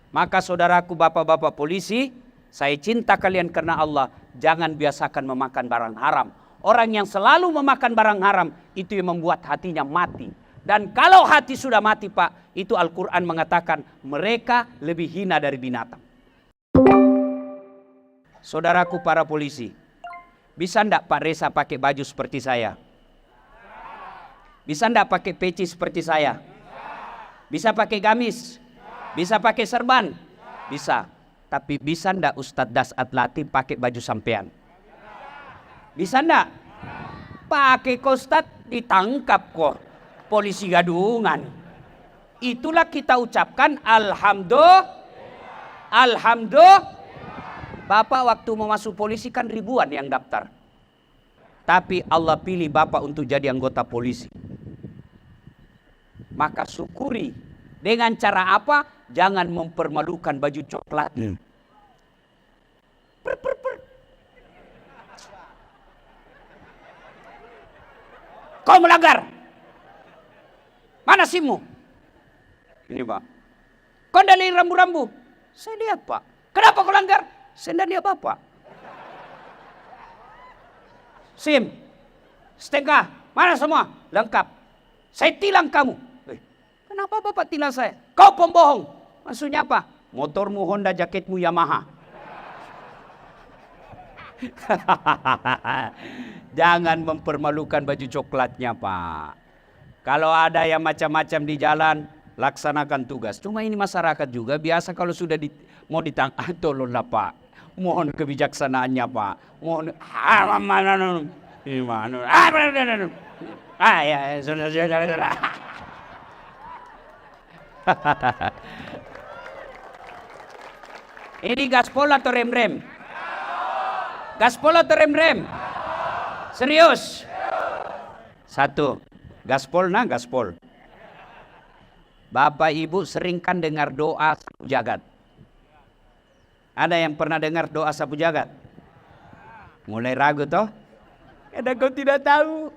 Maka saudaraku, bapak-bapak polisi, saya cinta kalian karena Allah. Jangan biasakan memakan barang haram. Orang yang selalu memakan barang haram, itu yang membuat hatinya mati. Dan kalau hati sudah mati, Pak, itu Al-Quran mengatakan mereka lebih hina dari binatang. Saudaraku para polisi, bisa enggak Pak Reza pakai baju seperti saya? Bisa enggak pakai peci seperti saya? Bisa pakai gamis? Bisa pakai serban? Bisa. Tapi bisa enggak Ustadz Dasat Latif pakai baju sampean? Bisa enggak? Pakai kok Ustadz, ditangkap kok. Polisi gadungan. Itulah kita ucapkan alhamdulillah. Alhamdulillah. Bapak waktu mau masuk polisi kan ribuan yang daftar. Tapi Allah pilih Bapak untuk jadi anggota polisi. Maka syukuri. Dengan cara apa? Jangan mempermalukan baju coklat. Kau melanggar. Mana SIM-mu? Ini Pak. Kau dalil rambu-rambu. Saya lihat Pak. Kenapa kau langgar? Saya tidak lihat Bapak. SIM. Stnk. Mana semua? Lengkap. Saya tilang kamu. Kenapa Bapak tilang saya? Kau pembohong. Maksudnya apa? Motormu Honda, jaketmu Yamaha. Jangan mempermalukan baju coklatnya Pak. Kalau ada yang macam-macam di jalan, laksanakan tugas. Cuma ini masyarakat juga biasa kalau sudah mau ditangkap, tolonglah Pak. Mohon kebijaksanaannya Pak. Mohon sudah. Ini gaspol atau rem-rem? Gaspol atau rem-rem? Serius? Satu. Gaspol nah gaspol. Bapak Ibu sering kan dengar doa sapu jagat? Ada yang pernah dengar doa sapu jagat? Mulai ragu toh? Karena kau tidak tahu.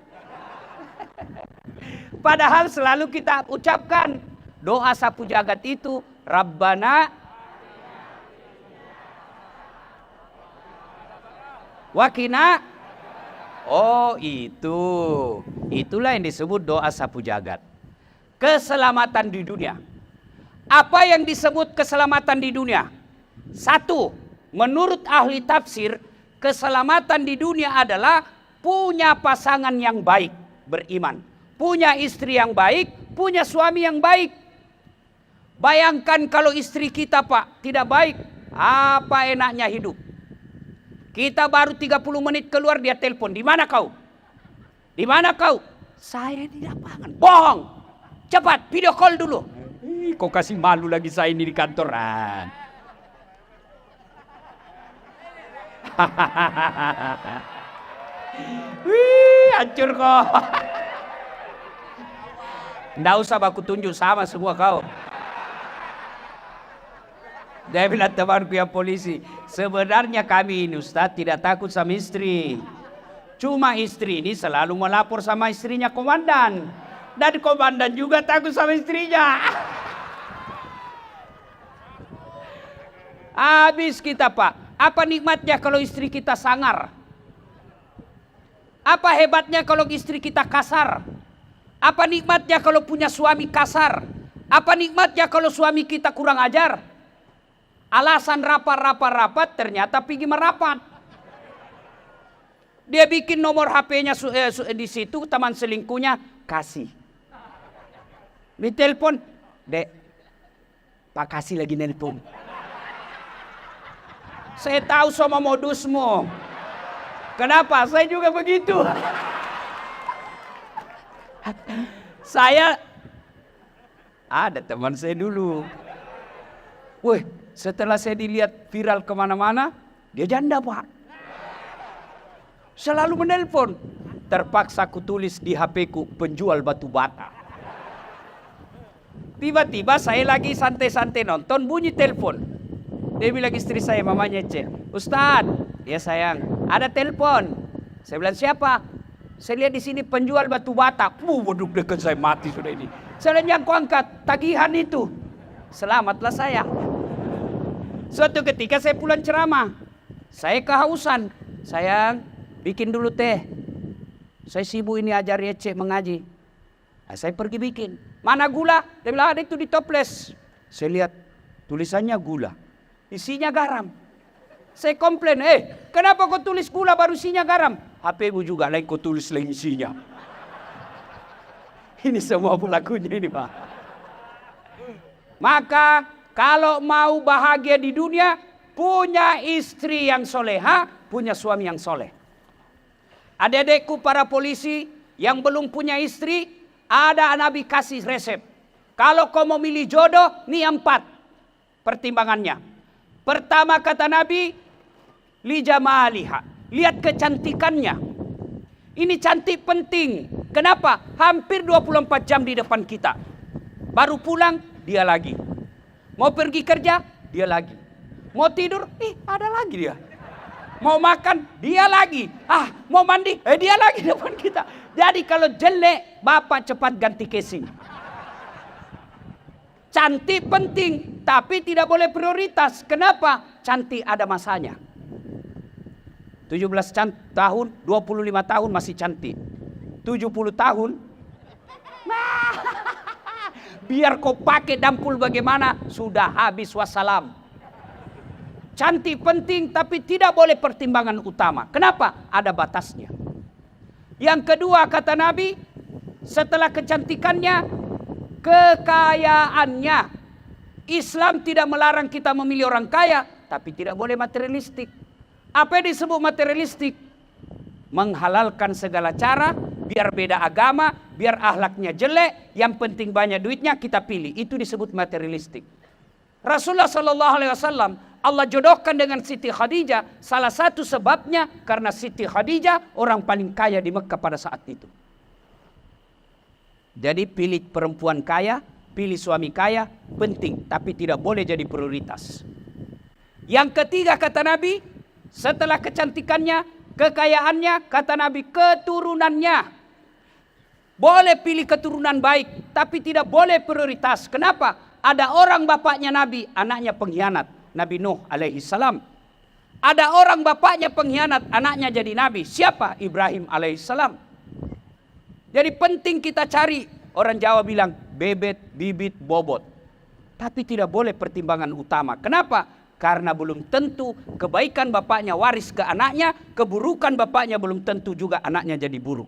Padahal selalu kita ucapkan doa sapu jagat itu Rabbana Wakina. Oh itu. Itulah yang disebut doa sapu jagat. Keselamatan di dunia. Apa yang disebut keselamatan di dunia? Satu, menurut ahli tafsir, keselamatan di dunia adalah punya pasangan yang baik, beriman. Punya istri yang baik, punya suami yang baik. Bayangkan kalau istri kita Pak tidak baik, apa enaknya hidup? Kita baru 30 menit keluar dia telepon, di mana kau? Di mana kau? Saya di lapangan. Bohong. Cepat video call dulu. Kau kasih malu lagi saya ini di kantoran. Wih, hancur kok. Nggak usah aku tunjuk sama semua kau. Dia bilang temanku yang polisi, sebenarnya kami ini Ustadz tidak takut sama istri. Cuma istri ini selalu melapor sama istrinya komandan. Dan komandan juga takut sama istrinya. Habis kita Pak. Apa nikmatnya kalau istri kita sangar? Apa hebatnya kalau istri kita kasar? Apa nikmatnya kalau punya suami kasar? Apa nikmatnya kalau suami kita kurang ajar? Alasan rapat ternyata pergi merapat. Dia bikin nomor HP-nya di situ, teman selingkuhnya kasih. Ditelepon, Dek, Pak kasih lagi nelpon. Saya tahu sama modusmu. Kenapa? Saya juga begitu. Saya ada teman saya dulu. Wih, setelah saya dilihat viral kemana-mana, dia janda Pak. Selalu menelpon. Terpaksa ku tulis di HP-ku penjual batu bata. Tiba-tiba saya lagi santai-santai nonton, bunyi telepon. Dia bilang istri saya, mamanya Cek, Ustadz, ya sayang, ada telepon. Saya bilang siapa? Saya lihat di sini penjual batu bata. Waduh, dekat saya mati sudah ini. Saya bilang yang ku angkat, tagihan itu. Selamatlah saya. Suatu ketika saya pulang ceramah. Saya kehausan. Sayang, bikin dulu teh. Saya sibuk ini ajar Ece mengaji. Nah, saya pergi bikin. Mana gula? Dia bilang ada itu di toples. Saya lihat tulisannya gula. Isinya garam. Saya komplain, kenapa kau tulis gula baru isinya garam? HP-mu juga lain kau tulis lain isinya. Ini semua pelakunya ini Pak. Maka kalau mau bahagia di dunia, punya istri yang soleha, punya suami yang soleh. Adik-adikku para polisi yang belum punya istri, ada Nabi kasih resep. Kalau kau mau milih jodoh, nih 4 pertimbangannya. Pertama kata Nabi, li jamaliha, lihat kecantikannya. Ini cantik penting. Kenapa? Hampir 24 jam di depan kita. Baru pulang, dia lagi. Mau pergi kerja, dia lagi. Mau tidur, ada lagi dia. Mau makan, dia lagi. Mau mandi, dia lagi depan kita. Jadi kalau jelek, bapak cepat ganti casing. Cantik penting, tapi tidak boleh prioritas. Kenapa? Cantik ada masanya. 17 tahun, 25 tahun masih cantik. 70 tahun, biar kau pakai dampul bagaimana, sudah habis wassalam. Cantik penting, tapi tidak boleh pertimbangan utama. Kenapa? Ada batasnya. Yang kedua kata Nabi, setelah kecantikannya, kekayaannya. Islam tidak melarang kita memilih orang kaya, tapi tidak boleh materialistik. Apa yang disebut materialistik? Menghalalkan segala cara, biar beda agama, biar akhlaknya jelek, yang penting banyak duitnya kita pilih. Itu disebut materialistik. Rasulullah SAW, Allah jodohkan dengan Siti Khadijah. Salah satu sebabnya karena Siti Khadijah orang paling kaya di Mekah pada saat itu. Jadi pilih perempuan kaya, pilih suami kaya, penting. Tapi tidak boleh jadi prioritas. Yang ketiga kata Nabi, setelah kecantikannya, kekayaannya, kata Nabi, keturunannya. Boleh pilih keturunan baik, tapi tidak boleh prioritas. Kenapa? Ada orang bapaknya Nabi, anaknya pengkhianat. Nabi Nuh alaihi salam. Ada orang bapaknya pengkhianat, anaknya jadi Nabi. Siapa? Ibrahim alaihi salam. Jadi penting kita cari. Orang Jawa bilang bebet, bibit, bobot. Tapi tidak boleh pertimbangan utama. Kenapa? Karena belum tentu kebaikan bapaknya waris ke anaknya. Keburukan bapaknya belum tentu juga anaknya jadi buruk.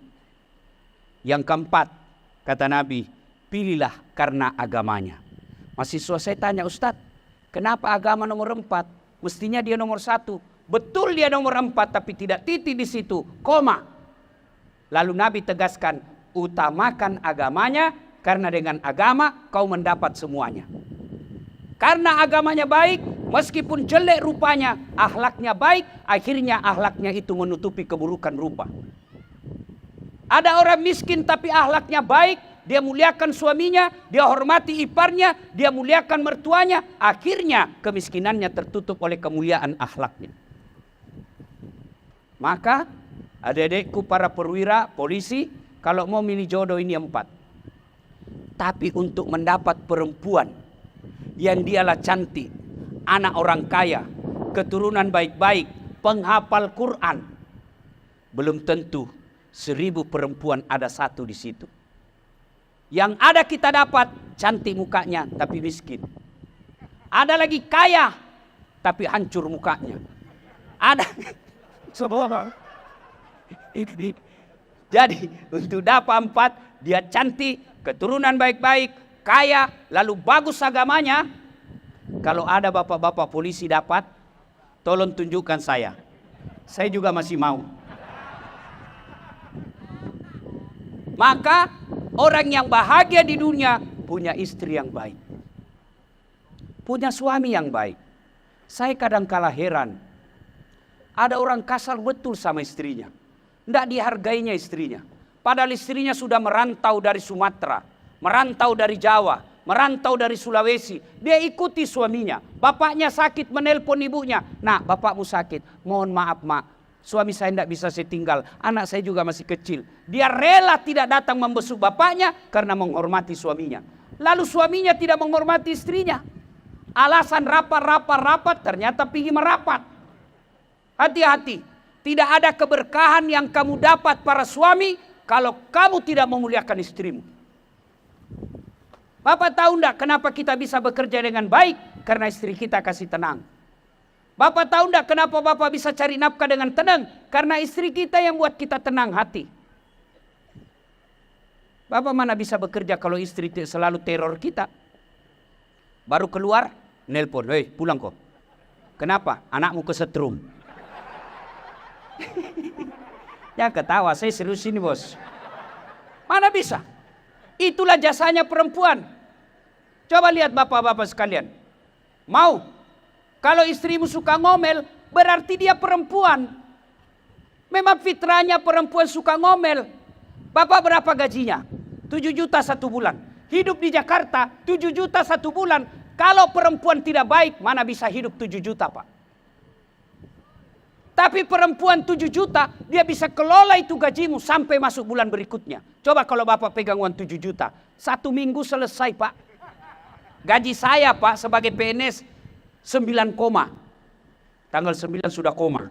Yang keempat, kata Nabi, pilihlah karena agamanya. Mahasiswa saya tanya, Ustadz, kenapa agama nomor 4? Mestinya dia nomor 1. Betul dia nomor 4, tapi tidak titik di situ, koma. Lalu Nabi tegaskan, utamakan agamanya, karena dengan agama kau mendapat semuanya. Karena agamanya baik, meskipun jelek rupanya, akhlaknya baik, akhirnya akhlaknya itu menutupi keburukan rupa. Ada orang miskin tapi akhlaknya baik, dia muliakan suaminya, dia hormati iparnya, dia muliakan mertuanya, akhirnya kemiskinannya tertutup oleh kemuliaan akhlaknya. Maka adik-adikku para perwira, polisi, kalau mau milih jodoh ini 4. Tapi untuk mendapat perempuan yang dialah cantik, anak orang kaya, keturunan baik-baik, penghafal Quran, belum tentu 1000 perempuan ada 1 di situ. Yang ada kita dapat cantik mukanya tapi miskin. Ada lagi kaya tapi hancur mukanya. Ada. Jadi untuk dapat 4, dia cantik, keturunan baik-baik, kaya, lalu bagus agamanya. Kalau ada bapak-bapak polisi dapat, tolong tunjukkan saya. Saya juga masih mau. Maka orang yang bahagia di dunia punya istri yang baik. Punya suami yang baik. Saya kadang kala heran. Ada orang kasar betul sama istrinya. Tidak dihargainya istrinya. Padahal istrinya sudah merantau dari Sumatera. Merantau dari Jawa. Merantau dari Sulawesi. Dia ikuti suaminya. Bapaknya sakit menelpon ibunya. Nah, bapakmu sakit. Mohon maaf, Mak. Suami saya tidak bisa saya tinggal. Anak saya juga masih kecil. Dia rela tidak datang membesuk bapaknya karena menghormati suaminya. Lalu suaminya tidak menghormati istrinya. Alasan rapat, ternyata pergi merapat. Hati-hati. Tidak ada keberkahan yang kamu dapat para suami kalau kamu tidak memuliakan istrimu. Bapak tahu enggak kenapa kita bisa bekerja dengan baik? Karena istri kita kasih tenang. Bapak tahu enggak kenapa Bapak bisa cari nafkah dengan tenang? Karena istri kita yang buat kita tenang hati. Bapak mana bisa bekerja kalau istri selalu teror kita? Baru keluar, nelpon, hei pulang kok. Kenapa? Anakmu kesetrum. Jangan ketawa, saya serius ini bos. Mana bisa? Itulah jasanya perempuan. Coba lihat bapak-bapak sekalian. Mau? Kalau istrimu suka ngomel, berarti dia perempuan. Memang fitrahnya perempuan suka ngomel. Bapak berapa gajinya? 7 juta 1 bulan. Hidup di Jakarta 7 juta 1 bulan. Kalau perempuan tidak baik, mana bisa hidup 7 juta Pak? Tapi perempuan 7 juta, dia bisa kelola itu gajimu sampai masuk bulan berikutnya. Coba kalau Bapak pegang uang 7 juta. 1 minggu selesai Pak. Gaji saya Pak sebagai PNS 9 koma. Tanggal 9 sudah koma.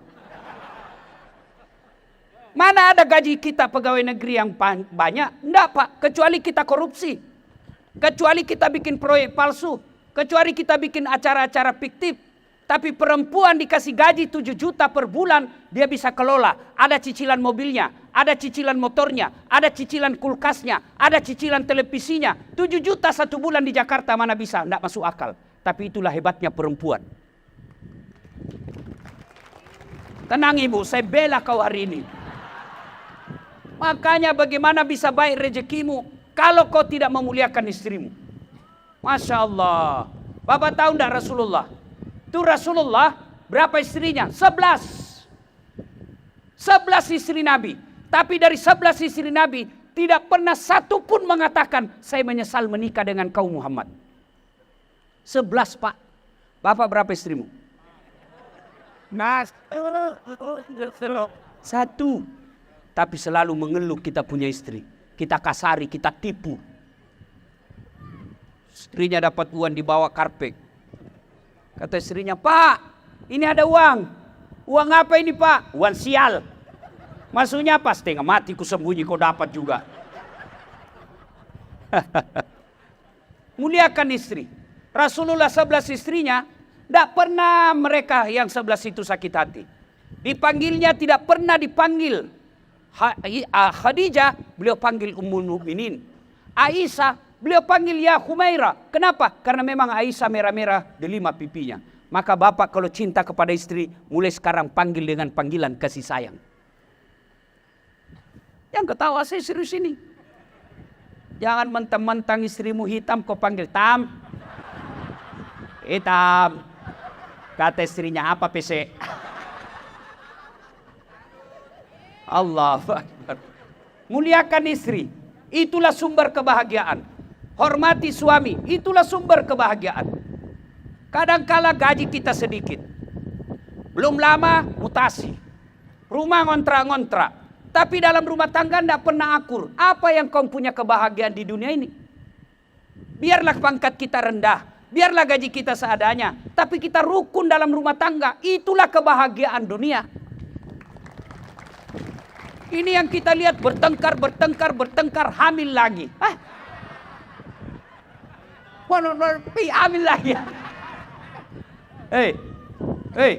Mana ada gaji kita pegawai negeri yang banyak? Enggak Pak, kecuali kita korupsi. Kecuali kita bikin proyek palsu. Kecuali kita bikin acara-acara fiktif. Tapi perempuan dikasih gaji 7 juta per bulan, dia bisa kelola. Ada cicilan mobilnya, ada cicilan motornya, ada cicilan kulkasnya, ada cicilan televisinya. 7 juta 1 bulan di Jakarta mana bisa, enggak masuk akal. Tapi itulah hebatnya perempuan. Tenang ibu, saya bela kau hari ini. Makanya bagaimana bisa baik rezekimu kalau kau tidak memuliakan istrimu. Masya Allah. Bapak tahu enggak Rasulullah? Itu Rasulullah berapa istrinya? 11 istri Nabi. Tapi dari 11 istri Nabi tidak pernah satu pun mengatakan saya menyesal menikah dengan kau Muhammad. 11 Pak. Bapak berapa istrimu? Satu. Tapi selalu mengeluh kita punya istri. Kita kasari, kita tipu. Istrinya dapat uang dibawa karpet. Kata istrinya, Pak, ini ada uang. Uang apa ini Pak? Uang sial. Maksudnya apa? Setengah mati ku sembunyi kau dapat juga. Muliakan istri. Rasulullah 11 istrinya, tidak pernah mereka yang 11 itu sakit hati. Dipanggilnya tidak pernah dipanggil Khadijah, beliau panggil Ummul Mukminin. Aisyah, beliau panggil ya Humaira. Kenapa? Karena memang Aisyah merah-merah delima pipinya. Maka bapak kalau cinta kepada istri, mulai sekarang panggil dengan panggilan kasih sayang. Yang ketawa saya serius ini. Jangan mentang-mentang istrimu hitam kau panggil Tam. Hitam. Kata istrinya apa PC? Allahu Akbar. Muliakan istri. Itulah sumber kebahagiaan. Hormati suami, itulah sumber kebahagiaan. Kadangkala gaji kita sedikit. Belum lama mutasi. Rumah ngontrak-ngontrak. Tapi dalam rumah tangga tidak pernah akur. Apa yang kau punya kebahagiaan di dunia ini? Biarlah pangkat kita rendah. Biarlah gaji kita seadanya. Tapi kita rukun dalam rumah tangga. Itulah kebahagiaan dunia. Ini yang kita lihat bertengkar, hamil lagi. Ambil lagi. Hei,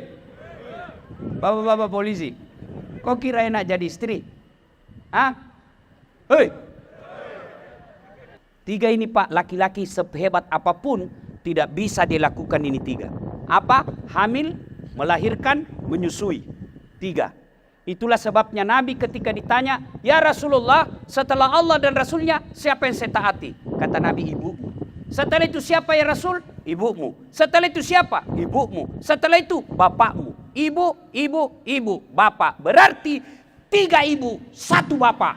bapak-bapak polisi, kok kira enak jadi istri? Hei, 3 ini Pak, laki-laki sehebat apapun tidak bisa dilakukan ini 3. Apa? Hamil, melahirkan, menyusui. 3. Itulah sebabnya Nabi ketika ditanya, ya Rasulullah, setelah Allah dan Rasulnya, siapa yang saya taati? Kata Nabi, ibumu. Setelah itu siapa ya Rasul? Ibumu. Setelah itu siapa? Ibumu. Setelah itu bapakmu. Ibu, bapak. Berarti 3 ibu, 1 bapak.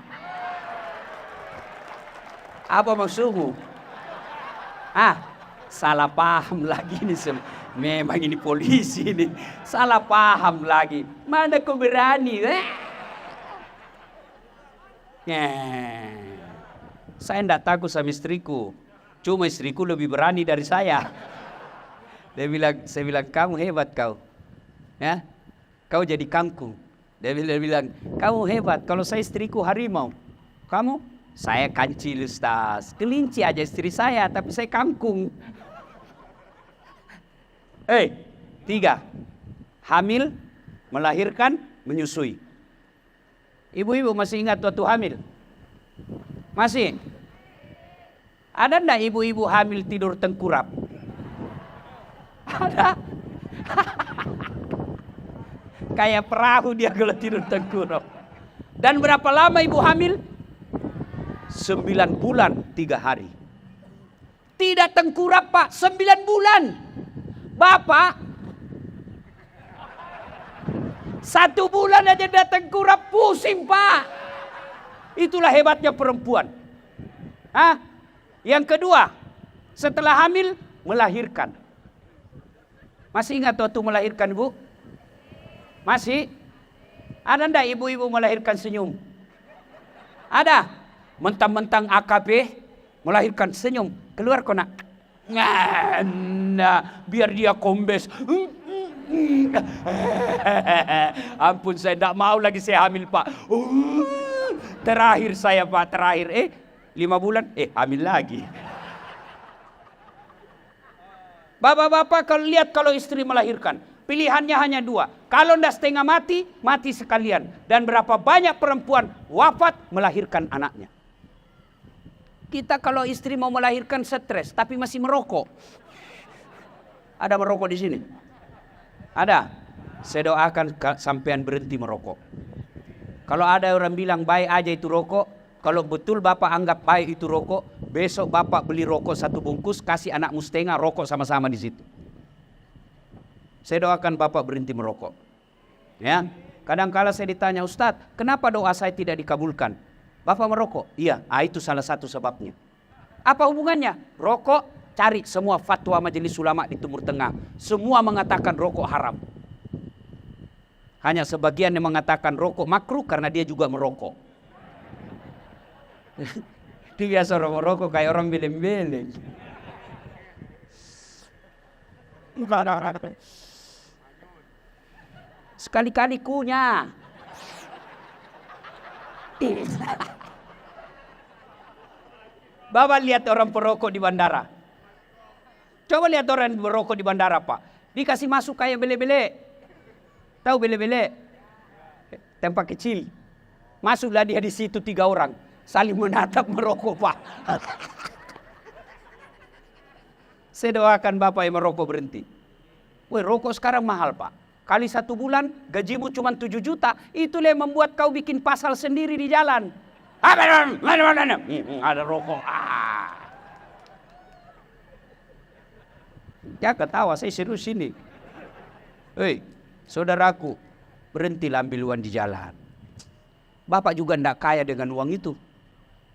Apa maksudmu? Salah paham lagi nih. Memang ini polisi nih. Salah paham lagi. Mana kau berani? Saya tidak takut sama istriku. Cuma istriku lebih berani dari saya. Saya bilang, kamu hebat kau. Ya, kau jadi kangkung. Dia bilang, kamu hebat. Kalau saya istriku harimau. Kamu? Saya kancil Ustaz. Kelinci aja istri saya, tapi saya kangkung. Tiga. Hamil, melahirkan, menyusui. Ibu-ibu masih ingat waktu hamil? Masih? Ada enggak ibu-ibu hamil tidur tengkurap? Ada. Kayak perahu dia kalau tidur tengkurap. Dan berapa lama ibu hamil? 9 bulan 3 hari. Tidak tengkurap Pak, 9 bulan. Bapak 1 bulan aja dia tengkurap, pusing Pak. Itulah hebatnya perempuan. Yang kedua, setelah hamil, melahirkan. Masih ingat waktu melahirkan Bu? Masih? Ada enggak ibu-ibu melahirkan senyum? Ada? Mentang-mentang AKP, melahirkan senyum. Keluar kok nak. Nah, biar dia kombes. Ampun, saya tidak mau lagi saya hamil Pak. Terakhir saya Pak, terakhir. 5 bulan, hamil lagi. Bapak-bapak kalau lihat kalau istri melahirkan, pilihannya hanya 2. Kalau tidak setengah mati, mati sekalian. Dan berapa banyak perempuan wafat melahirkan anaknya. Kita kalau istri mau melahirkan stres, tapi masih merokok. Ada merokok di sini? Ada? Saya doakan sampean berhenti merokok. Kalau ada orang bilang baik aja itu rokok, kalau betul Bapak anggap baik itu rokok, besok Bapak beli rokok 1 bungkus, kasih anakmu setengah, rokok sama-sama di situ. Saya doakan Bapak berhenti merokok. Ya, kadang-kala saya ditanya, Ustadz, kenapa doa saya tidak dikabulkan? Bapak merokok? Iya, itu salah satu sebabnya. Apa hubungannya? Rokok, cari semua fatwa majelis ulama di Timur Tengah. Semua mengatakan rokok haram. Hanya sebagian yang mengatakan rokok makruh karena dia juga merokok. Itu biasa orang merokok kayak orang beleng-beleng. Sekali-kali kunyah. Bapak lihat orang perokok di bandara. Coba lihat orang berokok di bandara Pak. Dikasih masuk kayak bele-bele. Tahu bele-bele? Tempat kecil. Masuklah dia di situ 3 orang. Saling menatap merokok Pak. Saya doakan Bapak yang merokok berhenti. Rokok sekarang mahal Pak. Kali 1 bulan gajimu cuma 7 juta. Itulah yang membuat kau bikin pasal sendiri di jalan. Ada rokok. Ya ketawa, saya serius ini. Saudaraku, berhentilah ambil uang di jalan. Bapak juga tidak kaya dengan uang itu.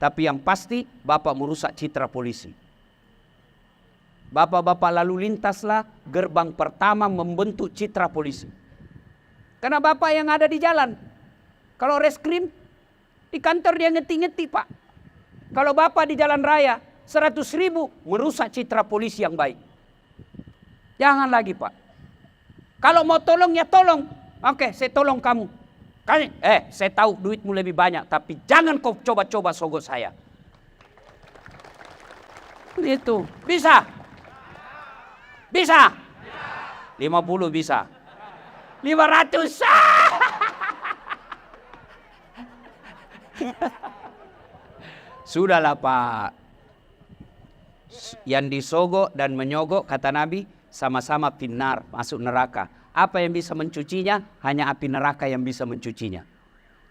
Tapi yang pasti Bapak merusak citra polisi. Bapak-bapak lalu lintaslah gerbang pertama membentuk citra polisi. Karena Bapak yang ada di jalan. Kalau reskrim, di kantor dia ngeti-ngeti Pak. Kalau Bapak di jalan raya, 100.000 merusak citra polisi yang baik. Jangan lagi Pak. Kalau mau tolong ya tolong. Oke, saya tolong kamu. Saya tahu duitmu lebih banyak, tapi jangan kau coba-coba sogok saya. Itu bisa. Bisa. 50 bisa. 500. Sudahlah Pak. Yang disogok dan menyogok kata Nabi sama-sama finnar, masuk neraka. Apa yang bisa mencucinya? Hanya api neraka yang bisa mencucinya.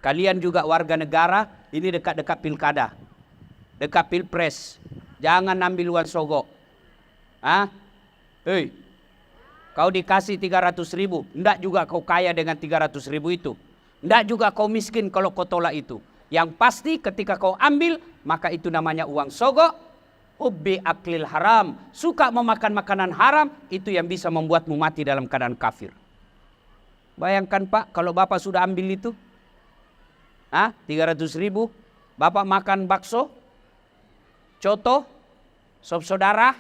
Kalian juga warga negara, ini dekat-dekat pilkada. Dekat pilpres. Jangan ambil uang sogok. Kau dikasih 300.000. Ndak juga kau kaya dengan 300.000 itu. Ndak juga kau miskin kalau kau tolak itu. Yang pasti ketika kau ambil, maka itu namanya uang sogok. Hubbi aklil haram, suka memakan makanan haram, itu yang bisa membuatmu mati dalam keadaan kafir. Bayangkan Pak, kalau Bapak sudah ambil itu, 300.000, Bapak makan bakso, coto, sop saudara,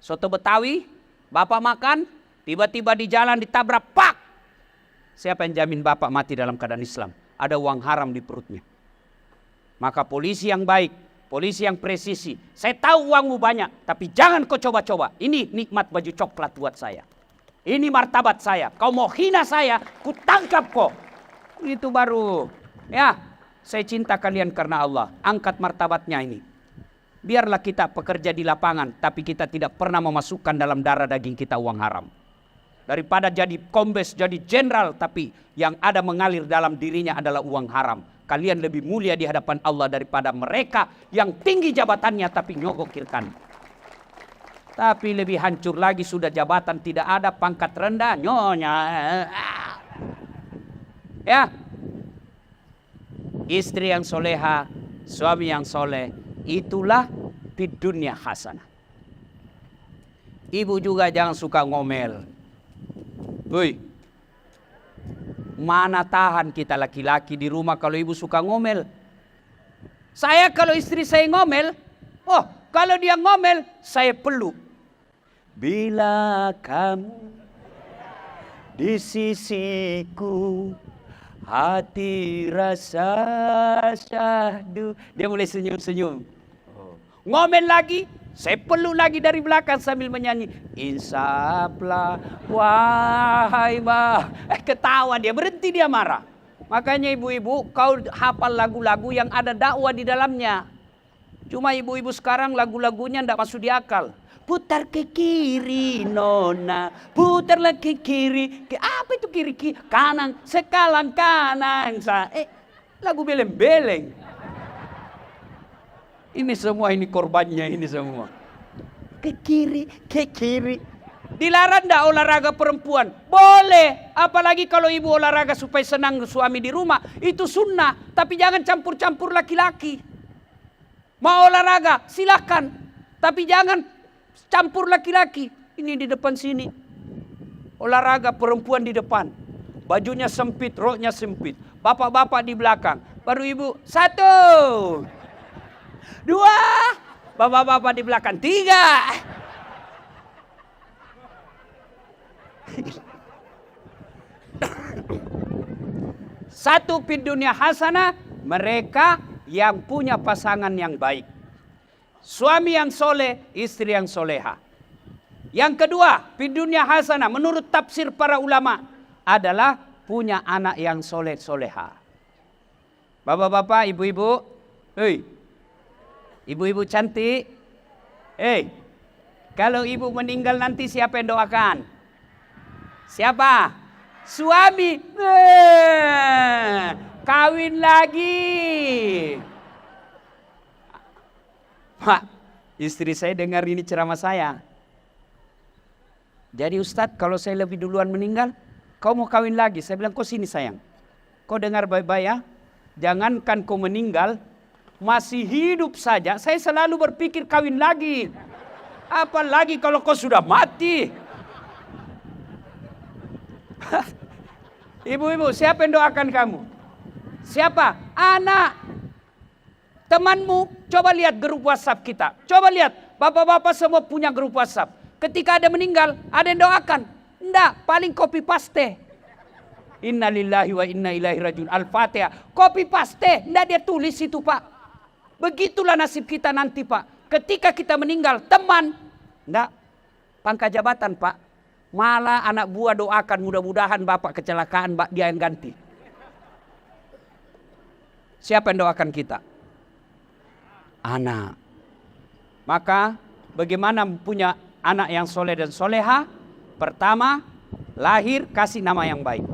soto Betawi, Bapak makan, tiba-tiba di jalan ditabrak, pak. Siapa yang jamin bapak mati dalam keadaan Islam? Ada uang haram di perutnya. Maka polisi yang baik, polisi yang presisi. Saya tahu uangmu banyak, tapi jangan kau coba-coba. Ini nikmat baju coklat buat saya. Ini martabat saya. Kau mau hina saya, ku tangkap kau. Itu baru. Ya, saya cinta kalian karena Allah. Angkat martabatnya ini. Biarlah kita pekerja di lapangan, tapi kita tidak pernah memasukkan dalam darah daging kita uang haram. Daripada jadi kombes, jadi jenderal, tapi yang ada mengalir dalam dirinya adalah uang haram. Kalian lebih mulia di hadapan Allah daripada mereka yang tinggi jabatannya tapi nyogok kiri kanan. Tapi lebih hancur lagi, sudah jabatan tidak ada, pangkat rendah, nyonya. Ya, istri yang soleha, suami yang soleh, itulah di dunia hasanah. Ibu juga jangan suka ngomel. Woi, mana tahan kita laki-laki di rumah kalau ibu suka ngomel. Saya kalau istri saya ngomel, oh kalau dia ngomel, saya peluk. Bila kamu di sisiku, hati rasa syahdu. Dia mulai senyum-senyum. Ngomel lagi, saya peluk lagi dari belakang sambil menyanyi. Insaplah wahai bah. Ketawa dia, berhenti dia marah. Makanya ibu-ibu, kau hafal lagu-lagu yang ada dakwah di dalamnya. Cuma ibu-ibu sekarang lagu-lagunya tidak masuk di akal. Putar ke kiri nona, putarlah ke kiri. Apa itu kiri? Kanan, sekalang kanan. Lagu beleng-beleng. Ini semua, ini korbannya ini semua. Ke kiri, ke kiri. Dilarang enggak olahraga perempuan? Boleh. Apalagi kalau ibu olahraga supaya senang suami di rumah. Itu sunnah. Tapi jangan campur-campur laki-laki. Mau olahraga, silakan. Tapi jangan campur laki-laki. Ini di depan sini. Olahraga perempuan di depan. Bajunya sempit, roknya sempit. Bapak-bapak di belakang. Baru ibu, 1, 2, bapak-bapak di belakang, 3. Satu fid dunia hasanah, mereka yang punya pasangan yang baik. Suami yang soleh, istri yang soleha. Yang kedua, fid dunia hasanah menurut tafsir para ulama adalah punya anak yang soleh soleha. Bapak-bapak, ibu-ibu, hei, ibu-ibu cantik, hei, kalau ibu meninggal nanti siapa yang doakan? Siapa? Suami. Kawin lagi. Pak, istri saya dengar ini ceramah saya. Jadi Ustadz, kalau saya lebih duluan meninggal, kau mau kawin lagi? Saya bilang, kau sini sayang. Kau dengar baik-baik ya. Jangankan kau meninggal, masih hidup saja, saya selalu berpikir kawin lagi. Apalagi kalau kau sudah mati. Ibu-ibu, siapa yang doakan kamu? Siapa? Anak. Temanmu, coba lihat grup WhatsApp kita. Coba lihat, bapak-bapak semua punya grup WhatsApp. Ketika ada meninggal, ada yang doakan? Enggak, paling copy paste. Innalillahi wa inna ilaihi rajiun. Al-Fatihah. Copy paste, enggak dia tulis itu Pak. Begitulah nasib kita nanti Pak. Ketika kita meninggal, teman, enggak, pangkat jabatan Pak. Malah anak buah doakan mudah-mudahan bapak kecelakaan, dia yang ganti. Siapa yang doakan kita? Anak. Maka bagaimana punya anak yang soleh dan soleha? Pertama, lahir kasih nama yang baik.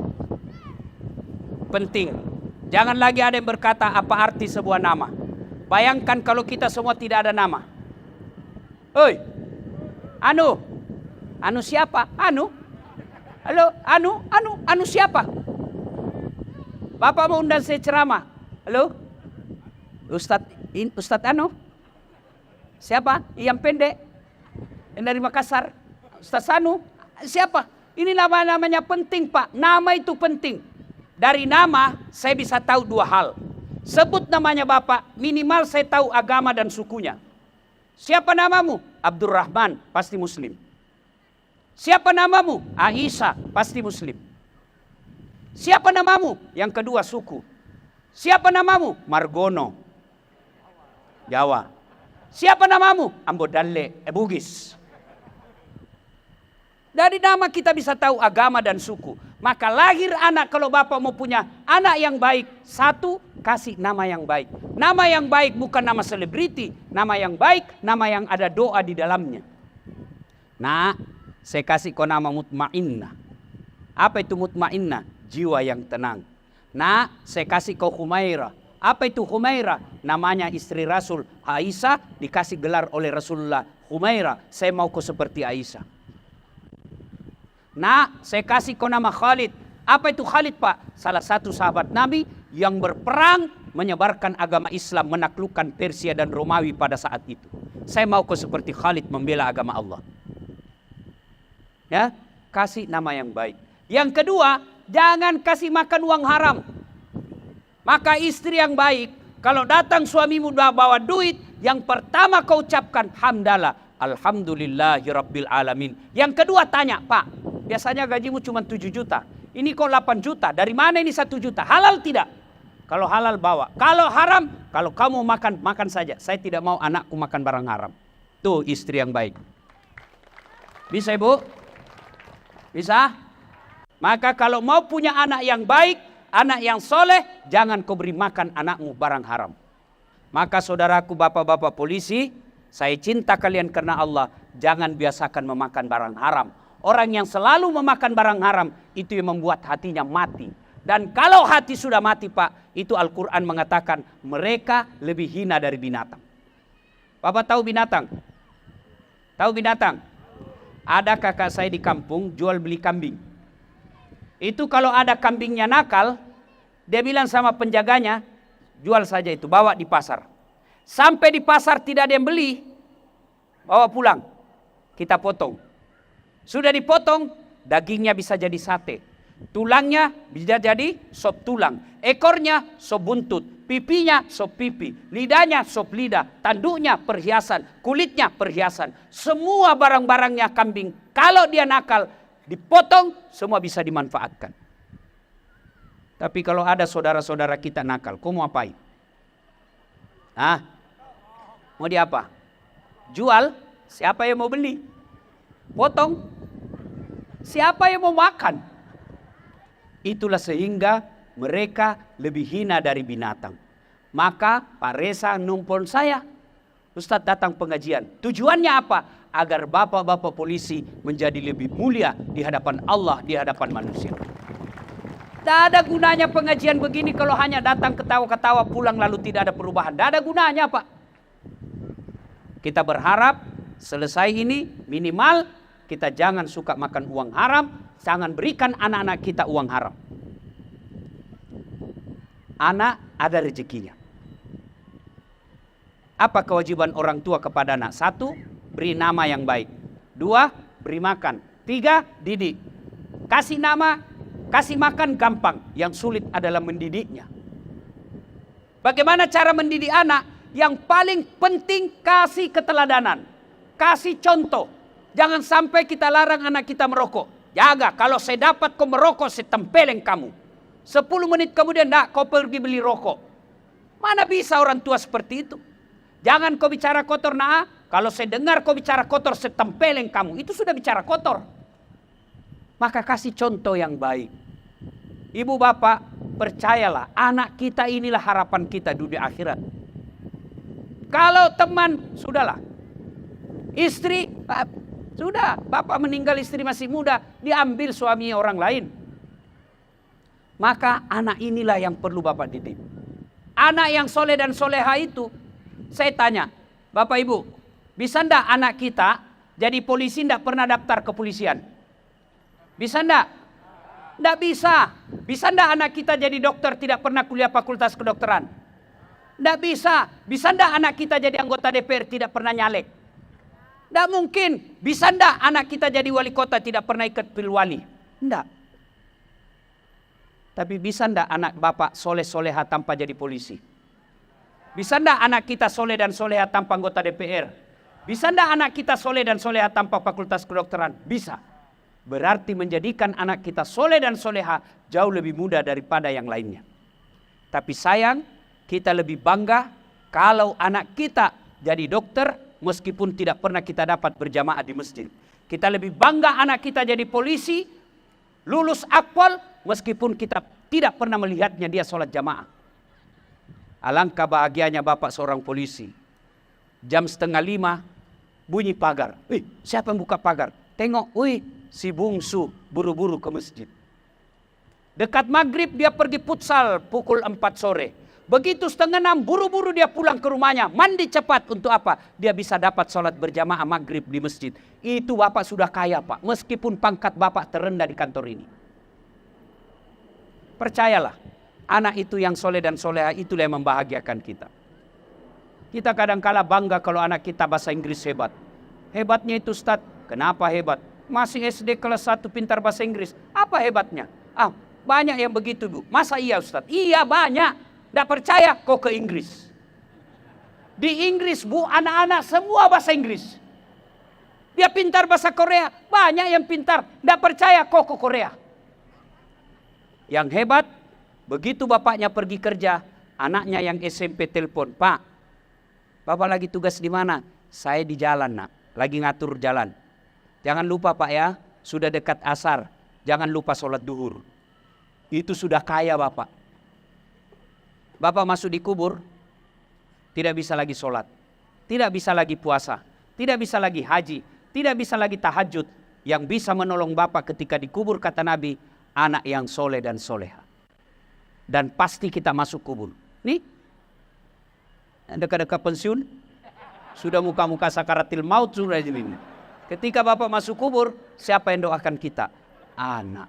Penting. Jangan lagi ada yang berkata apa arti sebuah nama. Bayangkan kalau kita semua tidak ada nama. Oi, Anu siapa? Anu? Halo, Anu siapa? Bapak mau undang saya ceramah. Halo? Ustadz Anu? Siapa? Yang pendek? Yang dari Makassar? Ustadz Anu? Siapa? Ini namanya penting Pak. Nama itu penting. Dari nama saya bisa tahu 2 hal. Sebut namanya Bapak, minimal saya tahu agama dan sukunya. Siapa namamu? Abdurrahman, pasti Muslim. Siapa namamu? Aisyah, pasti Muslim. Siapa namamu? Yang kedua suku. Siapa namamu? Margono, Jawa. Siapa namamu? Ambodalle, Bugis. Dari nama kita bisa tahu agama dan suku. Maka lahir anak, kalau bapak mau punya anak yang baik, satu, kasih nama yang baik. Nama yang baik bukan nama selebriti. Nama yang baik, nama yang ada doa di dalamnya. Nah, saya kasih kau nama Mutmainnah. Apa itu Mutmainnah? Jiwa yang tenang. Nah, saya kasih kau Humairah. Apa itu Humairah? Namanya istri Rasul Aisyah, dikasih gelar oleh Rasulullah. Humairah, saya mau kau seperti Aisyah. Nah, saya kasih kau nama Khalid. Apa itu Khalid, Pak? Salah satu sahabat Nabi yang berperang menyebarkan agama Islam, menaklukkan Persia dan Romawi pada saat itu. Saya mau kau seperti Khalid membela agama Allah. Ya, kasih nama yang baik. Yang kedua, jangan kasih makan uang haram. Maka istri yang baik, kalau datang suamimu bawa duit, yang pertama kau ucapkan hamdalah, alhamdulillahirabbil alamin. Yang kedua tanya, Pak, biasanya gajimu cuma 7 juta. Ini kok 8 juta. Dari mana ini 1 juta? Halal tidak? Kalau halal bawa. Kalau haram, kalau kamu makan, makan saja. Saya tidak mau anakku makan barang haram. Tuh istri yang baik. Bisa Ibu? Bisa? Maka kalau mau punya anak yang baik, anak yang soleh, jangan kau beri makan anakmu barang haram. Maka saudaraku, bapak-bapak polisi, saya cinta kalian karena Allah. Jangan biasakan memakan barang haram. Orang yang selalu memakan barang haram, itu yang membuat hatinya mati. Dan kalau hati sudah mati, Pak, itu Al-Quran mengatakan mereka lebih hina dari binatang. Bapak tahu binatang? Tahu binatang? Ada kakak saya di kampung jual beli kambing. Itu kalau ada kambingnya nakal, dia bilang sama penjaganya, jual saja itu, bawa di pasar. Sampai di pasar tidak ada yang beli, bawa pulang, kita potong. Sudah dipotong, dagingnya bisa jadi sate. Tulangnya bisa jadi sop tulang. Ekornya sop buntut. Pipinya sop pipi. Lidahnya sop lidah. Tanduknya perhiasan. Kulitnya perhiasan. Semua barang-barangnya kambing. Kalau dia nakal, dipotong, semua bisa dimanfaatkan. Tapi kalau ada saudara-saudara kita nakal, kau mau apain? Hah? Mau diapa? Jual? Siapa yang mau beli? Potong? Siapa yang mau makan? Itulah sehingga mereka lebih hina dari binatang. Maka Pak Reza numpun saya, Ustadz datang pengajian. Tujuannya apa? Agar bapak-bapak polisi menjadi lebih mulia di hadapan Allah, di hadapan manusia. Tidak ada gunanya pengajian begini kalau hanya datang ketawa-ketawa pulang lalu tidak ada perubahan. Tidak ada gunanya, Pak. Kita berharap selesai ini minimal kita jangan suka makan uang haram, jangan berikan anak-anak kita uang haram. Anak ada rezekinya. Apa kewajiban orang tua kepada anak? 1, beri nama yang baik. 2, beri makan. 3, didik. Kasih nama, kasih makan gampang. Yang sulit adalah mendidiknya. Bagaimana cara mendidik anak? Yang paling penting kasih keteladanan. Kasih contoh. Jangan sampai kita larang anak kita merokok. Jaga, kalau saya dapat kau merokok, saya tempeleng kamu. 10 menit kemudian, enggak, kau pergi beli rokok. Mana bisa orang tua seperti itu? Jangan kau bicara kotor, nah. Kalau saya dengar kau bicara kotor, saya tempeleng kamu. Itu sudah bicara kotor. Maka kasih contoh yang baik. Ibu bapak, percayalah, anak kita inilah harapan kita dunia akhirat. Kalau teman, sudahlah. Istri, sudah, bapak meninggal, istri masih muda, diambil suami orang lain. Maka anak inilah yang perlu bapak didik. Anak yang soleh dan soleha itu, saya tanya, bapak ibu, bisa ndak anak kita jadi polisi ndak pernah daftar kepolisian? Bisa ndak? Ndak bisa. Bisa ndak anak kita jadi dokter tidak pernah kuliah fakultas kedokteran? Ndak bisa. Bisa ndak anak kita jadi anggota DPR tidak pernah nyalek? Tidak mungkin. Bisa ndak anak kita jadi wali kota tidak pernah ikut pilwali? Ndak. Tapi bisa ndak anak bapak soleh-soleha tanpa jadi polisi? Bisa ndak anak kita soleh dan soleha tanpa anggota DPR? Bisa ndak anak kita soleh dan soleha tanpa fakultas kedokteran? Bisa. berarti menjadikan anak kita soleh dan soleha jauh lebih mudah daripada yang lainnya. Tapi sayang, kita lebih bangga kalau anak kita jadi dokter meskipun tidak pernah kita dapat berjamaah di masjid. Kita lebih bangga anak kita jadi polisi, lulus akpol meskipun kita tidak pernah melihatnya dia sholat jamaah. Alangkah bahagianya bapak seorang polisi. Jam 4:30 bunyi pagar. Siapa yang buka pagar? Tengok, si bungsu buru-buru ke masjid. Dekat maghrib dia pergi futsal pukul 4 sore. Begitu 5:30 buru-buru dia pulang ke rumahnya. Mandi cepat untuk apa? Dia bisa dapat sholat berjamaah maghrib di masjid. Itu bapak sudah kaya pak. Meskipun pangkat bapak terendah di kantor ini. Percayalah, anak itu yang soleh dan soleha itulah yang membahagiakan kita. Kita kadang-kala bangga kalau anak kita bahasa Inggris hebat. Hebatnya itu Ustaz. Kenapa hebat? Masih SD kelas 1 pintar bahasa Inggris. Apa hebatnya? Banyak yang begitu bu. Masa iya Ustaz? Iya banyak. Tidak percaya kok ke Inggris. Di Inggris bu, anak-anak semua bahasa Inggris. Dia pintar bahasa Korea. Banyak yang pintar. Tidak percaya kok ke Korea. Yang hebat, begitu bapaknya pergi kerja, anaknya yang SMP telepon, Pak, bapak lagi tugas di mana? Saya di jalan nak, lagi ngatur jalan. Jangan lupa pak ya, sudah dekat asar, jangan lupa sholat duhur. Itu sudah kaya bapak. Bapak masuk di kubur, tidak bisa lagi sholat, tidak bisa lagi puasa, tidak bisa lagi haji, tidak bisa lagi tahajud. Yang bisa menolong bapak ketika dikubur kata Nabi, anak yang soleh dan soleha. Dan pasti kita masuk kubur. Nih, dekat-dekat pensiun, sudah muka-muka sakaratil maut sudah ini. Ketika bapak masuk kubur, siapa yang doakan kita? Anak.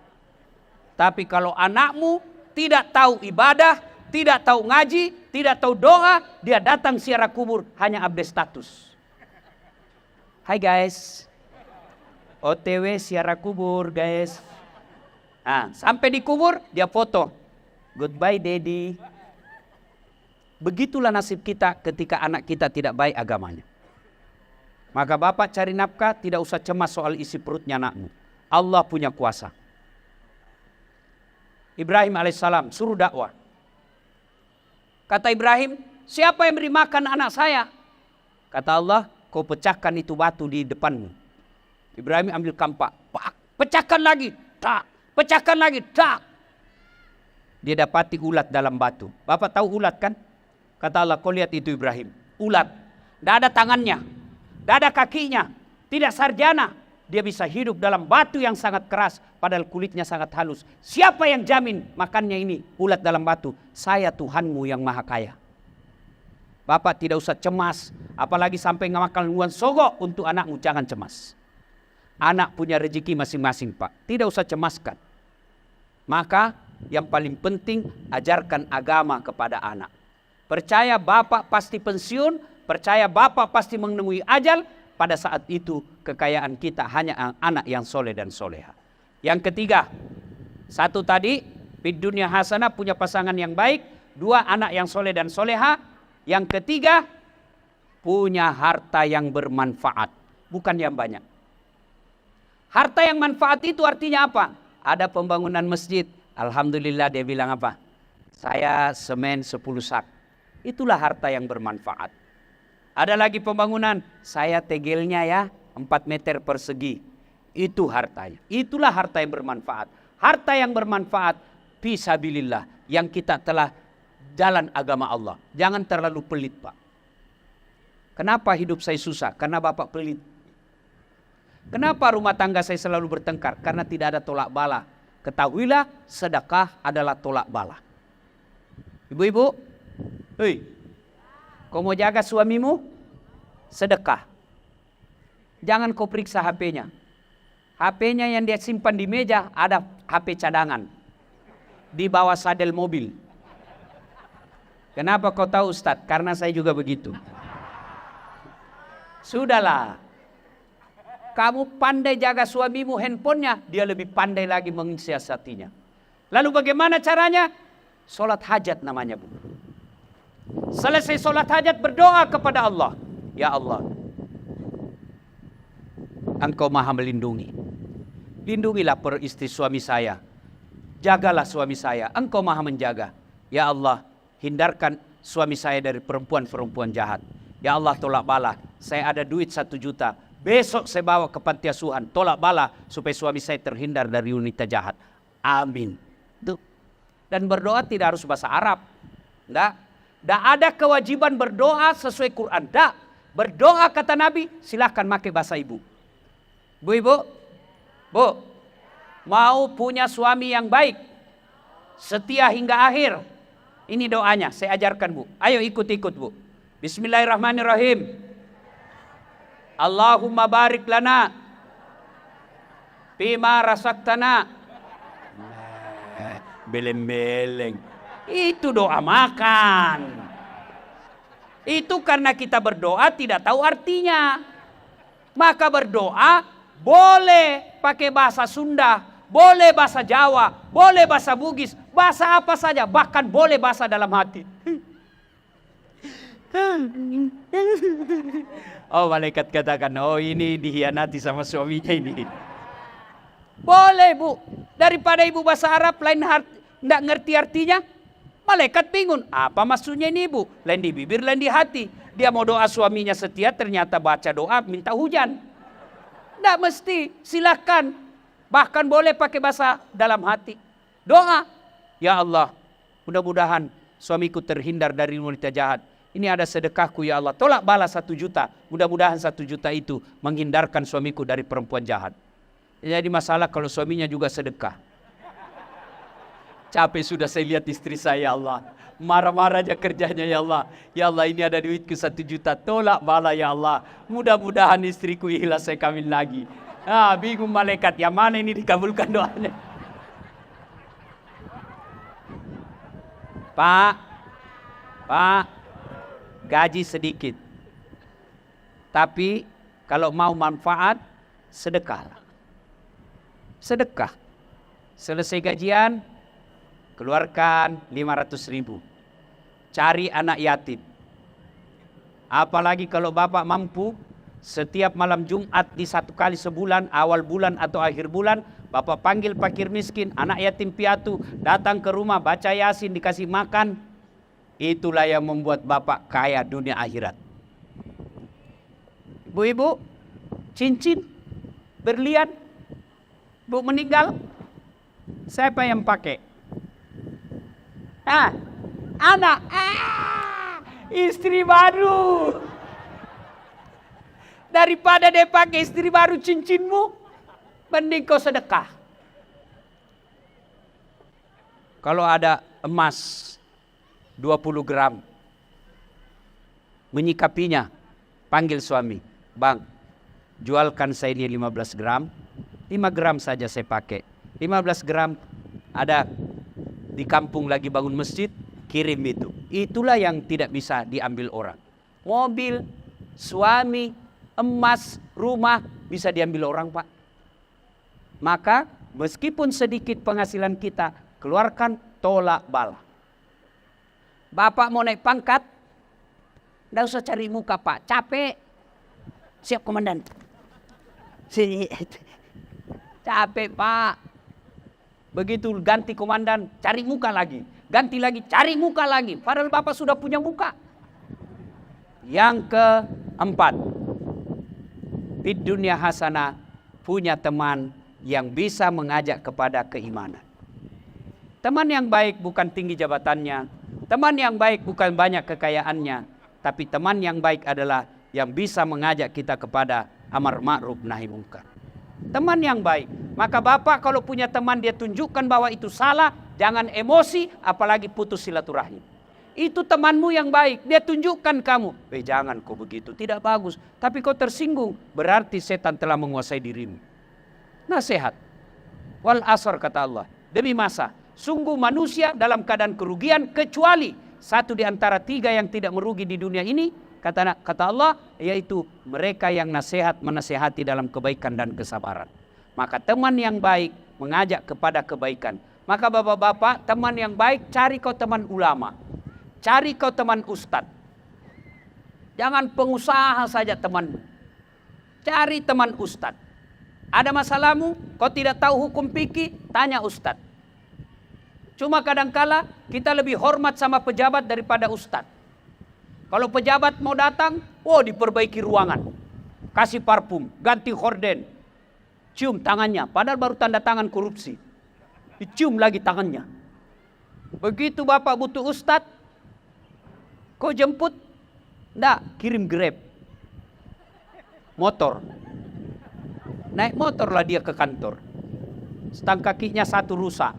Tapi kalau anakmu tidak tahu ibadah, tidak tahu ngaji, tidak tahu doa, dia datang ziarah kubur hanya update status. Hai guys, OTW ziarah kubur guys. Sampai di kubur dia foto. Goodbye daddy. Begitulah nasib kita ketika anak kita tidak baik agamanya. Maka bapak cari nafkah, tidak usah cemas soal isi perutnya anakmu. Allah punya kuasa. Ibrahim alaihissalam suruh dakwah. Kata Ibrahim, siapa yang beri makan anak saya? Kata Allah, kau pecahkan itu batu di depanmu. Ibrahim ambil kampak, pecahkan lagi, tak. Pecahkan lagi, tak. Dia dapati ulat dalam batu. Bapak tahu ulat kan? Kata Allah, kau lihat itu Ibrahim. Ulat. Tidak ada tangannya. Tidak ada kakinya. Tidak sarjana. Dia bisa hidup dalam batu yang sangat keras. Padahal kulitnya sangat halus. Siapa yang jamin makannya ini? Ulat dalam batu. Saya Tuhanmu yang maha kaya. Bapak tidak usah cemas. Apalagi sampai ngamakan luan sogok untuk anakmu. Jangan cemas. Anak punya rezeki masing-masing pak. Tidak usah cemaskan. Maka yang paling penting ajarkan agama kepada anak. Percaya bapak pasti pensiun, percaya bapak pasti menemui ajal. Pada saat itu kekayaan kita hanya anak yang soleh dan soleha. Yang ketiga, satu tadi, fid dunya hasanah punya pasangan yang baik. 2 anak yang soleh dan soleha. Yang ketiga, punya harta yang bermanfaat, bukan yang banyak. Harta yang manfaat itu artinya apa? Ada pembangunan masjid, alhamdulillah dia bilang apa? Saya semen 10 sak. Itulah harta yang bermanfaat. Ada lagi pembangunan, saya tegelnya ya 4 meter persegi. Itu hartanya. Itulah harta yang bermanfaat. Harta yang bermanfaat fisabilillah, yang kita telah jalan agama Allah. Jangan terlalu pelit pak. Kenapa hidup saya susah? Karena bapak pelit. Kenapa rumah tangga saya selalu bertengkar? Karena tidak ada tolak bala. Ketahuilah sedekah adalah tolak bala. Ibu-ibu, hei, kau mau jaga suamimu? Sedekah. Jangan kau periksa HP-nya. HP-nya yang dia simpan di meja ada HP cadangan. Di bawah sadel mobil. Kenapa kau tahu Ustadz? Karena saya juga begitu. Sudahlah. Kamu pandai jaga suamimu handphonenya, dia lebih pandai lagi mensiasatinya. Lalu bagaimana caranya? Sholat hajat namanya bu. Selesai sholat hajat berdoa kepada Allah. Ya Allah, Engkau maha melindungi. lindungilah istri suami saya. Jagalah suami saya, Engkau maha menjaga. Ya Allah, hindarkan suami saya dari perempuan-perempuan jahat. Ya Allah, tolak bala, saya ada duit 1 juta. Besok saya bawa ke panti asuhan, tolak bala supaya suami saya terhindar dari wanita jahat. Amin. Tuh. Dan berdoa tidak harus bahasa Arab. Tidak ada kewajiban berdoa sesuai Quran. Tidak. Berdoa kata Nabi, silahkan pakai bahasa ibu. Bu, mau punya suami yang baik, setia hingga akhir. Ini doanya, saya ajarkan Bu. Ayo ikut-ikut Bu. Bismillahirrahmanirrahim. Allahumma barik lana bima rasaktana. Beleng-beleng. Itu doa makan. Itu karena kita berdoa tidak tahu artinya. Maka berdoa boleh pakai bahasa Sunda, boleh bahasa Jawa, boleh bahasa Bugis, bahasa apa saja, bahkan boleh bahasa dalam hati. Oh, malaikat katakan, oh ini dihianati sama suaminya ini. Boleh Bu, daripada ibu bahasa Arab lain tidak ngerti artinya, malaikat bingung, apa maksudnya ini Ibu? Lain di bibir, lain di hati. Dia mau doa suaminya setia, ternyata baca doa minta hujan. Tidak mesti, silakan. Bahkan boleh pakai bahasa dalam hati. Doa, ya Allah, mudah-mudahan suamiku terhindar dari wanita jahat. Ini ada sedekahku ya Allah, tolak balas 1 juta. Mudah-mudahan 1 juta itu menghindarkan suamiku dari perempuan jahat. Jadi masalah kalau suaminya juga sedekah. Capek sudah saya lihat istri saya ya Allah. Marah-marah aja kerjanya ya Allah. Ya Allah, ini ada duitku 1 juta. Tolak bala ya Allah. Mudah-mudahan istriku ikhlas saya kawin lagi. Bingung malaikat. Yang mana ini dikabulkan doanya? Pak. Gaji sedikit. Tapi kalau mau manfaat, sedekahlah. Sedekah. Selesai gajian, keluarkan 500.000. Cari anak yatim. Apalagi kalau bapak mampu, setiap malam Jumat di 1 kali sebulan, awal bulan atau akhir bulan, bapak panggil fakir miskin, anak yatim piatu, datang ke rumah, baca Yasin, dikasih makan. Itulah yang membuat bapak kaya dunia akhirat. Ibu-ibu, cincin, berlian, Bu meninggal, siapa yang pakai? Anak, istri baru. Daripada dia pakai istri baru cincinmu, mending kau sedekah. Kalau ada emas 20 gram, menyikapinya, panggil suami, bang, jualkan saya ini 15 gram, 5 gram saja saya pakai, 15 gram ada di kampung lagi bangun masjid, kirim itu. Itulah yang tidak bisa diambil orang. Mobil, suami, emas, rumah bisa diambil orang Pak. Maka meskipun sedikit penghasilan kita, keluarkan, tolak bala. Bapak mau naik pangkat, tidak usah cari muka Pak, capek. Siap komandan. Capek Pak. Begitu ganti komandan, cari muka lagi. Ganti lagi, cari muka lagi. Padahal Bapak sudah punya muka. Yang keempat, di dunia hasanah, punya teman yang bisa mengajak kepada keimanan. Teman yang baik bukan tinggi jabatannya, teman yang baik bukan banyak kekayaannya, tapi teman yang baik adalah yang bisa mengajak kita kepada amar ma'ruf nahi mungkar. Teman yang baik. Maka Bapak kalau punya teman dia tunjukkan bahwa itu salah, jangan emosi, apalagi putus silaturahim. Itu temanmu yang baik, dia tunjukkan kamu. Jangan kau begitu, tidak bagus. Tapi kau tersinggung, berarti setan telah menguasai dirimu. Nasihat. Wal asr kata Allah, demi masa. Sungguh manusia dalam keadaan kerugian kecuali satu di antara 3 yang tidak merugi di dunia ini, kata Allah, yaitu mereka yang menasehati dalam kebaikan dan kesabaran. Maka teman yang baik mengajak kepada kebaikan. Maka bapak-bapak, teman yang baik, cari kau teman ulama, cari kau teman ustadz. Jangan pengusaha saja temanmu, cari teman ustadz. Ada masalahmu, kau tidak tahu hukum fikih, tanya ustadz. Cuma kadangkala kita lebih hormat sama pejabat daripada ustadz. Kalau pejabat mau datang, diperbaiki ruangan. Kasih parfum, ganti horden. Cium tangannya, padahal baru tanda tangan korupsi. Dicium lagi tangannya. Begitu bapak butuh ustadz, kau jemput, enggak, kirim Grab. Motor. Naik motorlah dia ke kantor. Stang kakinya satu rusak.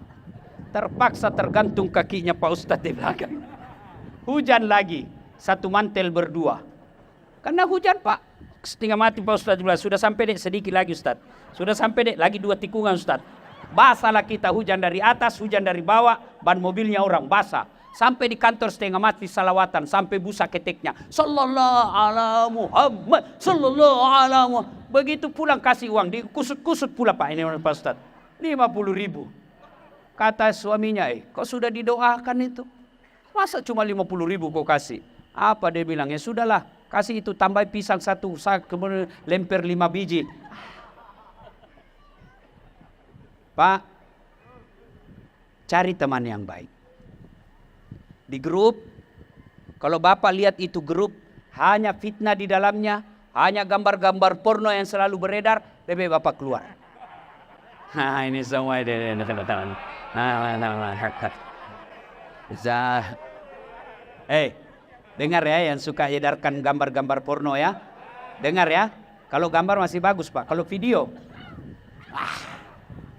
Terpaksa tergantung kakinya Pak Ustadz di belakang. Hujan lagi. Satu mantel berdua. Karena hujan Pak. Setengah mati Pak Ustadz bilang, sudah sampai dek sedikit lagi Ustadz. Sudah sampai dek lagi 2 tikungan Ustadz. Basahlah kita, hujan dari atas, hujan dari bawah. Ban mobilnya orang basah. Sampai di kantor setengah mati salawatan. Sampai busa keteknya. Sallallahu ala Muhammad. Sallallahu ala Muhammad. Begitu pulang kasih uang. Dikusut-kusut pula Pak ini Pak Ustadz. 50.000. Kata suaminya, kau sudah didoakan itu. Masa cuma 50.000 kau kasih? Apa dia bilang? Ya sudahlah. Kasih itu tambah pisang 1. Kemudian lemper 5 biji. Pak. Cari teman yang baik. Di grup, kalau Bapak lihat itu grup, hanya fitnah di dalamnya, hanya gambar-gambar porno yang selalu beredar, lebih Bapak keluar. Ini semua teman-teman. Dengar ya yang suka edarkan gambar-gambar porno ya. Dengar ya, kalau gambar masih bagus Pak, kalau video.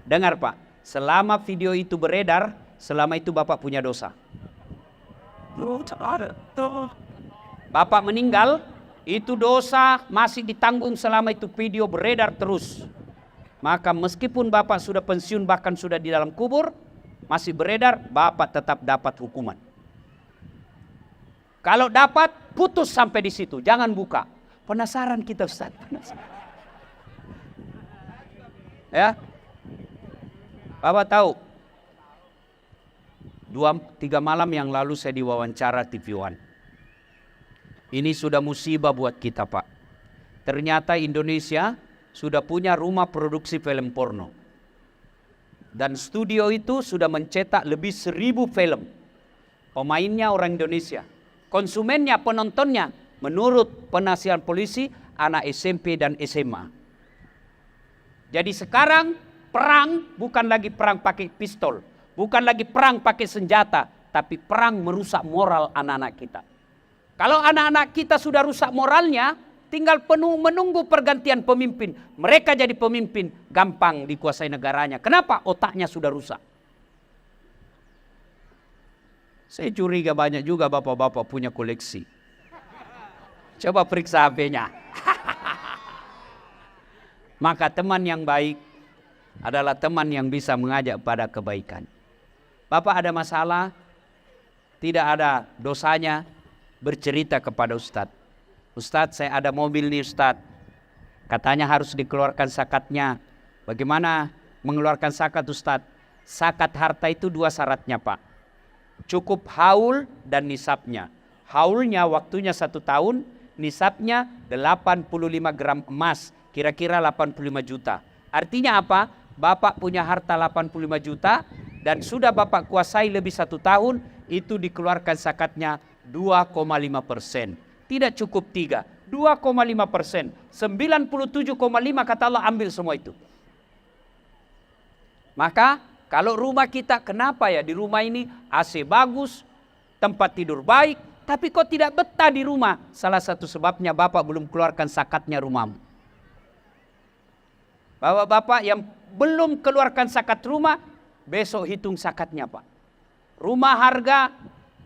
Dengar Pak, selama video itu beredar, selama itu Bapak punya dosa. Bapak meninggal, itu dosa masih ditanggung selama itu video beredar terus. Maka meskipun Bapak sudah pensiun bahkan sudah di dalam kubur, masih beredar, Bapak tetap dapat hukuman. Kalau dapat, putus sampai di situ, jangan buka. Penasaran kita Ustaz. Ya, Bapak tahu, 2-3 malam yang lalu saya diwawancara TV One. Ini sudah musibah buat kita Pak. Ternyata Indonesia sudah punya rumah produksi film porno. Dan studio itu sudah mencetak lebih 1.000 film. Pemainnya orang Indonesia. Konsumennya, penontonnya, menurut penasihat polisi, anak SMP dan SMA. Jadi sekarang perang bukan lagi perang pakai pistol. Bukan lagi perang pakai senjata, tapi perang merusak moral anak-anak kita. Kalau anak-anak kita sudah rusak moralnya, tinggal menunggu pergantian pemimpin. Mereka jadi pemimpin, gampang dikuasai negaranya. Kenapa? Otaknya sudah rusak. Saya curiga banyak juga bapak-bapak punya koleksi. Coba periksa HP-nya. Maka teman yang baik adalah teman yang bisa mengajak pada kebaikan. Bapak ada masalah, tidak ada dosanya, bercerita kepada Ustadz. Ustadz, saya ada mobil nih Ustadz. Katanya harus dikeluarkan zakatnya. Bagaimana mengeluarkan zakat Ustadz? Zakat harta itu 2 syaratnya Pak. Cukup haul dan nisabnya. Haulnya waktunya 1 tahun, nisabnya 85 gram emas, kira-kira 85 juta. Artinya apa? Bapak punya harta 85 juta, dan sudah Bapak kuasai lebih 1 tahun, itu dikeluarkan zakatnya 2,5%. Tidak cukup 3, 2,5%. 97,5 kata Allah ambil semua itu. Maka kalau rumah kita, kenapa ya di rumah ini AC bagus, tempat tidur baik, tapi kok tidak betah di rumah? Salah satu sebabnya Bapak belum keluarkan zakatnya rumahmu. Bapak-bapak yang belum keluarkan zakat rumah, besok hitung zakatnya Pak. Rumah harga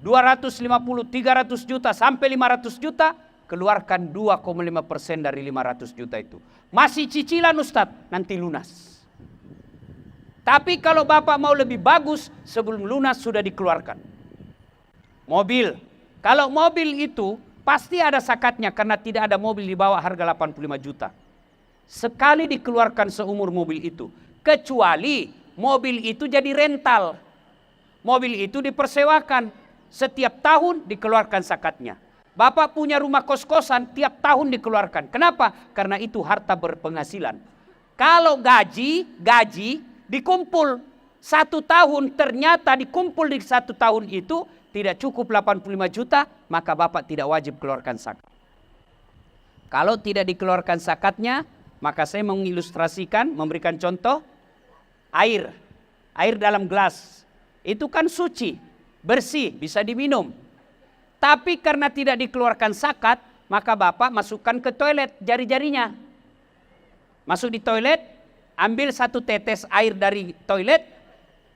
250, 300 juta sampai 500 juta, keluarkan 2,5% dari 500 juta itu. Masih cicilan Ustadz, nanti lunas. Tapi kalau Bapak mau lebih bagus, sebelum lunas sudah dikeluarkan. Mobil, kalau mobil itu pasti ada zakatnya karena tidak ada mobil di bawah harga 85 juta. Sekali dikeluarkan seumur mobil itu, kecuali mobil itu jadi rental. Mobil itu dipersewakan, setiap tahun dikeluarkan zakatnya. Bapak punya rumah kos-kosan, tiap tahun dikeluarkan. Kenapa? Karena itu harta berpenghasilan. Kalau gaji dikumpul 1 tahun, ternyata dikumpul di 1 tahun itu tidak cukup 85 juta, maka Bapak tidak wajib keluarkan zakat. Kalau tidak dikeluarkan zakatnya, maka saya mengilustrasikan, memberikan contoh, air dalam gelas. Itu kan suci, bersih, bisa diminum. Tapi karena tidak dikeluarkan zakat, maka Bapak masukkan ke toilet jari-jarinya. Masuk di toilet, ambil 1 tetes air dari toilet,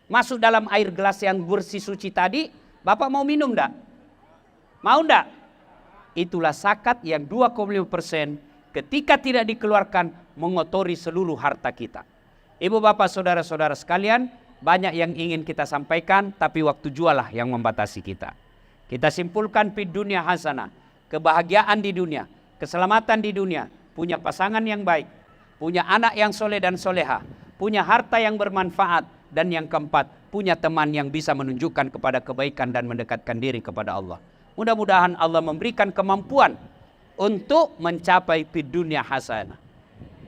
masuk dalam air gelas yang bersih suci tadi, Bapak mau minum enggak? Mau enggak? Itulah zakat yang 2,5% ketika tidak dikeluarkan mengotori seluruh harta kita. Ibu bapak saudara-saudara sekalian, banyak yang ingin kita sampaikan, tapi waktu jualah yang membatasi kita. Kita simpulkan fid dunya hasanah, kebahagiaan di dunia, keselamatan di dunia, punya pasangan yang baik, punya anak yang soleh dan soleha, punya harta yang bermanfaat, dan yang keempat, punya teman yang bisa menunjukkan kepada kebaikan dan mendekatkan diri kepada Allah. Mudah-mudahan Allah memberikan kemampuan untuk mencapai fid dunya hasanah.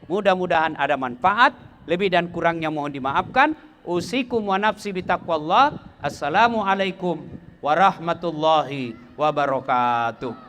Mudah-mudahan ada manfaat, lebih dan kurangnya mohon dimaafkan. Usikum wa nafsi bitaqwallah. Assalamualaikum warahmatullahi wabarakatuh.